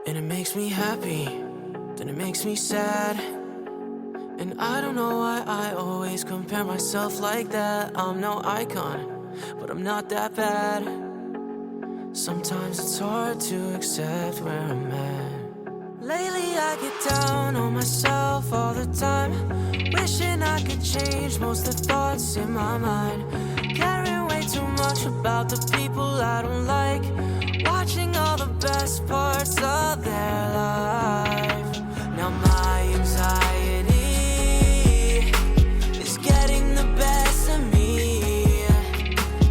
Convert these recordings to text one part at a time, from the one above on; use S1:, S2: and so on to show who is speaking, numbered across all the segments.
S1: And it makes me happy, then it makes me sad. And I don't know why I always compare myself like that. I'm no icon, but I'm not that bad. Sometimes it's hard to accept where I'm at. Lately I get down on myself all the time, wishing I could change most of the thoughts in my mind. Caring way too much about the people I don't like, watching all the best parts of their life. Now my anxiety is getting the best of me,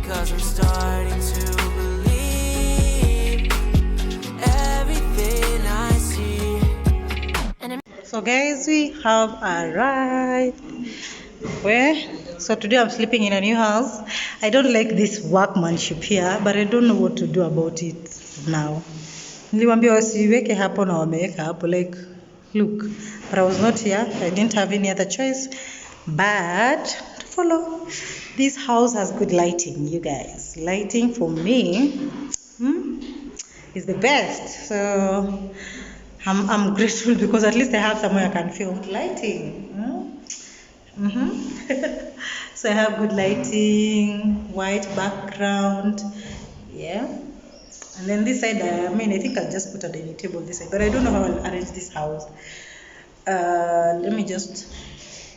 S1: 'cause I'm starting to believe everything I see.
S2: So guys, we have arrived. Where? So today I'm sleeping in a new house. I don't like this workmanship here, but I don't know what to do about it now. Niliwaambia wasiweke hapo na wameweka hapo, like look, but I was not here. I didn't have any other choice but to follow. This house has good lighting, you guys. Lighting for me is the best. So I'm grateful because at least I have somewhere I can film lighting. So I have good lighting, white background, yeah. And then this side, I think I'll just put a dining table this side, but I don't know how I'll arrange this house. Let me just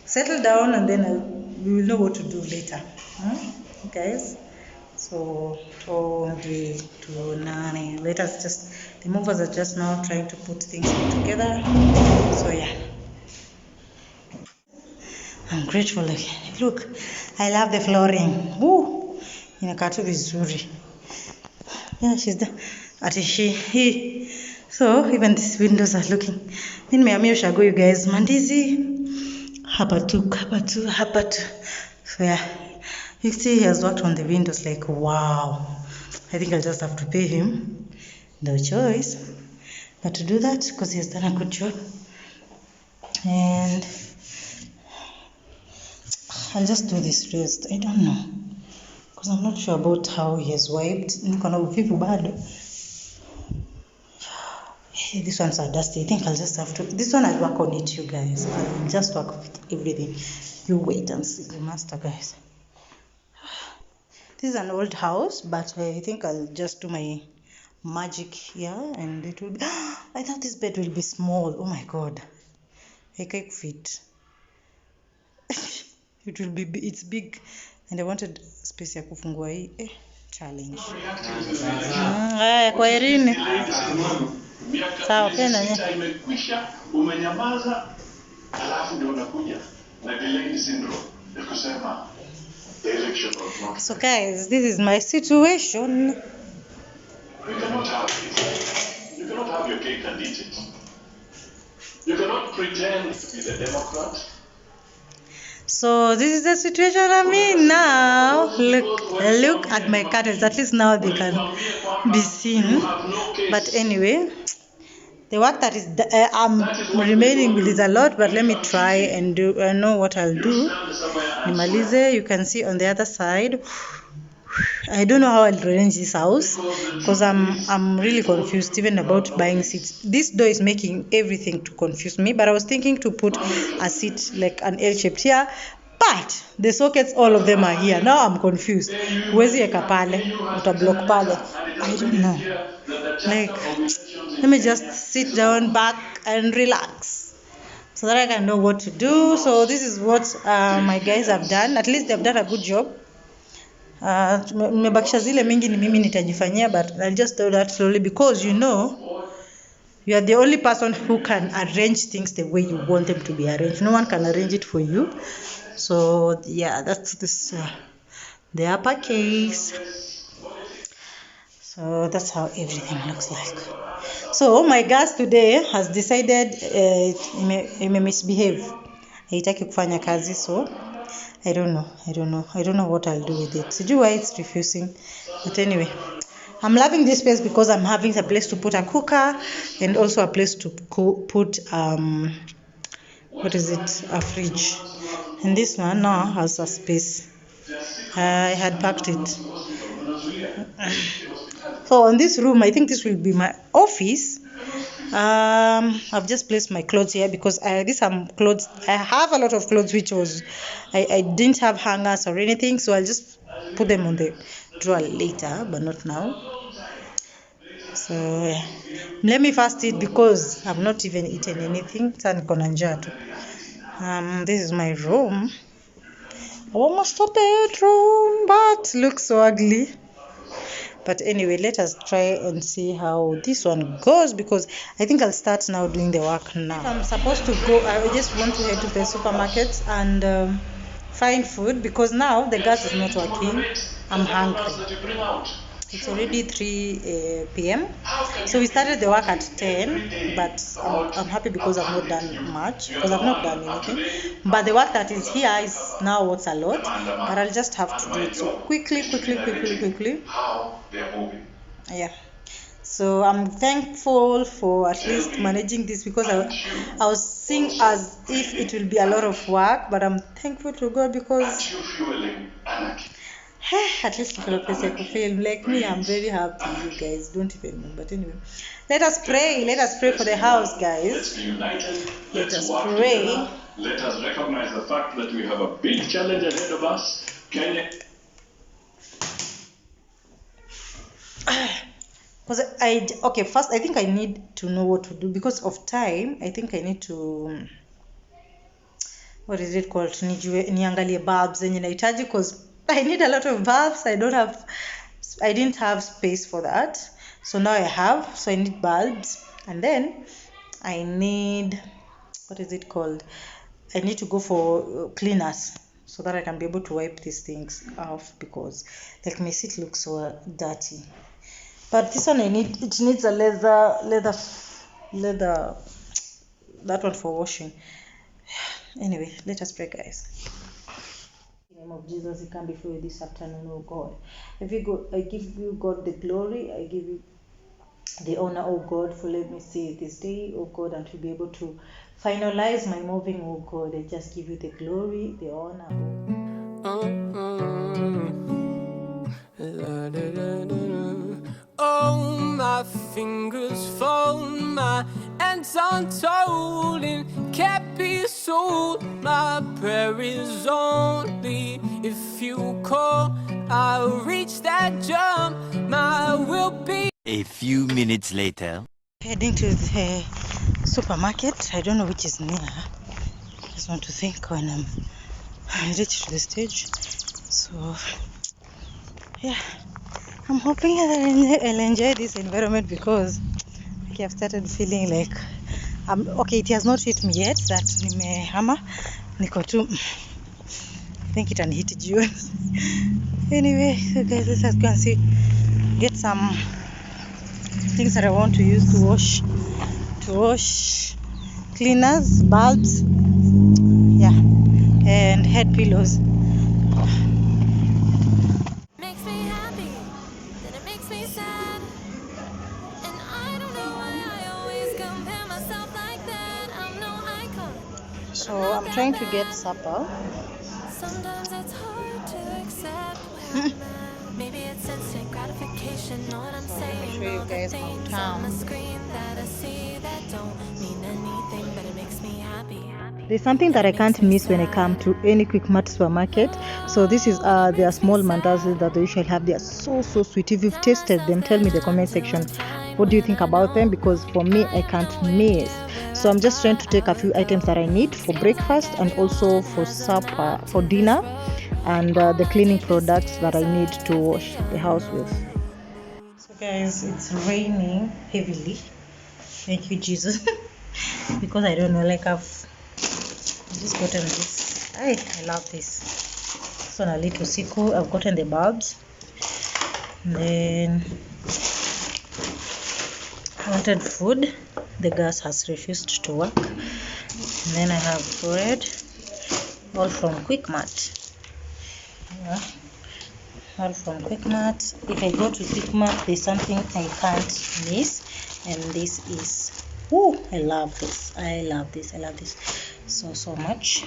S2: settle down and then we will know what to do later, guys. So 2, 3, 2, 9. Let us just, the movers are just now trying to put things together. So yeah, I'm grateful again. Look, I love the flooring. Woo, inakaa tu vizuri. Yeah, she's done. He. So even these windows are looking. Mimi nimehamia ushago, you guys. Mandizi hapa tu. So yeah, you see he has worked on the windows like wow. I think I'll just have to pay him. No choice but to do that because he has done a good job. And I'll just do this rest. I don't know because I'm not sure about how he has wiped. Niko na uvivu bado. Hey, these ones are dusty. I think I'll just have to. This one I'll work on it, you guys. I'll just work with everything. You wait and see the master, guys. This is an old house, but I think I'll just do my magic here, and it will be. I thought this bed will be small. Oh my god, I can't fit. It will be. It's big, and I wanted space ya kufungua hii. Challenge. Kwa Irene. Sawa pena nye.
S3: Imekwisha, umenyamaza, alafu ndio unakuja na delay syndrome. Nikusema direction of not.
S2: So guys, this is my situation.
S3: You cannot have your cake and eat it. You cannot pretend to be the Democrat.
S2: So this is the situation I'm in now. Look at my curtains. At least now they can be seen. But anyway, the work that is I'm remaining with is a lot. But let me try and do. I know what I'll do. Nimalize. You can see on the other side. I don't know how I'll arrange this house because I'm really confused even about buying seats. This door is making everything to confuse me, but I was thinking to put a seat like an L-shaped here, but the sockets, all of them are here. Now I'm confused. Huwezi eka pale, utablock pale. I don't know. Like, let me just sit down back and relax so that I can know what to do. So this is what my guys have done. At least they've done a good job. Nimebakisha zile mingi ni mimi nitajifanyia, but I'll just do that slowly because you are the only person who can arrange things the way you want them to be arranged. No one can arrange it for you. So yeah, that's this the upper case. So that's how everything looks like. So my gas today has decided misbehave. Haitaki kufanya kazi, so I don't know what I'll do with it. Sijui why it's refusing. But anyway, I'm loving this space because I'm having a place to put a cooker and also a place to put a fridge. And this one now has a space. I had packed it. So on this room, I think this will be my office. I've just placed my clothes here because these are clothes. I have a lot of clothes which was I didn't have hangers or anything, so I'll just put them on the drawer later, but not now. So yeah. Let me first eat because I've not even eaten anything. This is my room. Almost a bedroom, but looks so ugly. But anyway, let us try and see how this one goes because I think I'll start now doing the work now. I'm supposed to go. I just want to head to the supermarket and find food because now the gas is not working. I'm hungry. It's already 3 p.m. So we started the work at 10, but I'm happy because I've not done much, because I've not done anything. But the work that is here is now what's a lot, but I'll just have to do it so quickly. Yeah. So I'm thankful for at least managing this because I was seeing as if it will be a lot of work, but I'm thankful to God because at least for a place I could film. Like me, I'm very happy. You guys don't even know. But anyway, let us pray. Let us pray for the house, guys. Let us pray.
S3: Let us recognize the fact that we have a big challenge ahead of us. Kenya.
S2: Okay, first I think I need to know what to do because of time. I think I need to, what is it called, niangalie bulbs zenye nahitaji because I need a lot of bulbs. I didn't have space for that, so now I have. So I need bulbs, and then I need, what is it called, I need to go for cleaners so that I can be able to wipe these things off because like my seat looks so dirty. But this one it needs a leather, that one for washing. Anyway, let us pray, guys. In the name of Jesus, we come before you this afternoon, oh God. I give you, God, the glory. I give you the honor, oh God, for let me see this day, oh God, and to be able to finalize my moving, oh God. I just give you the glory, the honor.
S1: Oh, my fingers fall, my hands untold, and can't be sold. My prayer is only if you call, I'll reach that jump. My will be.
S4: A few minutes later.
S2: Heading to the supermarket. I don't know which is near. I just want to think when I reach to the stage. So yeah, I'm hoping that I'll enjoy this environment because I've started feeling like okay, it has not hit me yet that nimehama niko tu. I think it hit June. Anyway, so guys, let's go and see, get some things that I want to use to wash cleaners, bulbs, yeah, and head pillows.
S5: Makes me happy, then it makes me sad. And I don't know why I always compare myself like that. I'm no icon.
S2: So I'm trying to get supper.
S5: Sometimes it's hard to accept where I'm at. Maybe it's instant gratification, know what I'm saying?
S2: show you
S5: All the
S2: guys
S5: things
S2: downtown.
S5: on the screen that I see that don't mean anything, but it makes me happy.
S2: There's something that I can't miss when I come to any quick mart supermarket. So this is their small mandazis that they usually have. They are so sweet. If you've tasted them, tell me in the comment section what do you think about them, because for me I can't miss. So I'm just trying to take a few items that I need for breakfast and also for supper, for dinner, and the cleaning products that I need to wash the house with. So guys, it's raining heavily. Thank you, Jesus. Because I don't know, like I've just gotten this. I love this. This one a little sickle. I've gotten the bulbs. And then I wanted food. The gas has refused to work. And then I have bread, all from Quick Mart. Yeah. All from Quick Mart. If I go to Quick Mart, there's something I can't miss, and this is, I love this. I love this so much.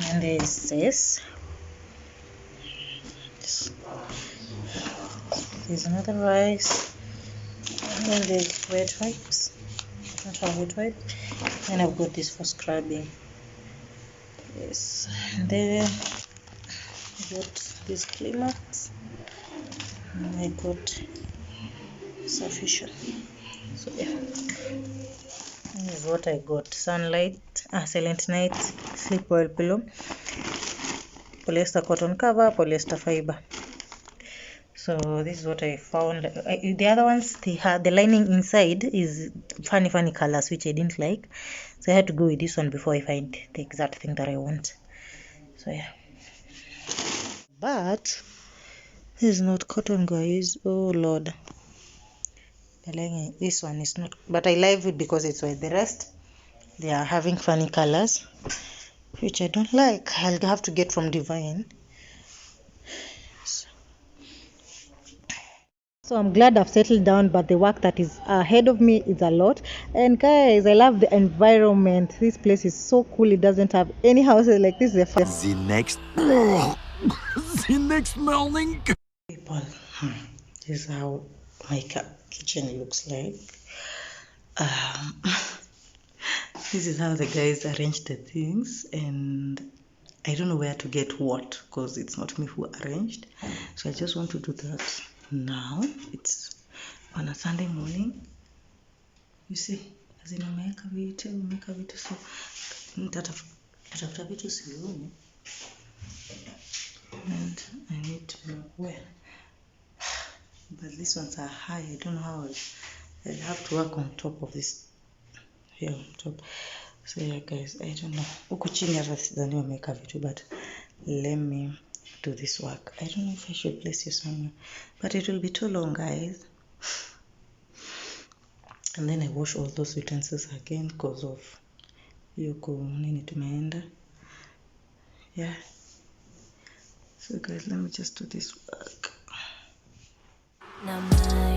S2: And there's this. There's another rice. And then there's wet wipes. Not a wet wipe. And I've got this for scrubbing. Yes. And then I got these clay mats. And I got sufficient. So yeah. This is what I got. Sunlight, Silent Night, sleep oil pillow, polyester cotton cover, polyester fiber. So this is what I found. The other ones, they had the lining inside is funny colors, which I didn't like. So I had to go with this one before I find the exact thing that I want. So yeah. But this is not cotton, guys. Oh Lord. The lining, this one is not, but I love it because it's white. The rest, they are having funny colors, which I don't like. I'll have to get from Divine. So I'm glad I've settled down, but the work that is ahead of me is a lot. And guys, I love the environment. This place is so cool. It doesn't have any houses like this.
S4: The next morning.
S2: People, this is how my kitchen looks like. This is how the guys arrange the things, and I don't know where to get what because it's not me who arranged. So I just want to do that now. It's on a Sunday morning. You see, as in umeweka vitu, so nitatafuta vitu sioni, and I need to know where. But these ones are high. I don't know how I'll have to work on top of this. Here on top. So yeah, guys, I don't know. Huku chini hata sidhani wameweka vitu, but let me do this work. I don't know if I should place you somewhere, but it will be too long, guys. And then I wash all those utensils again because of yuko nini tumeenda. Yeah. So guys, let me just do this work.
S5: Now my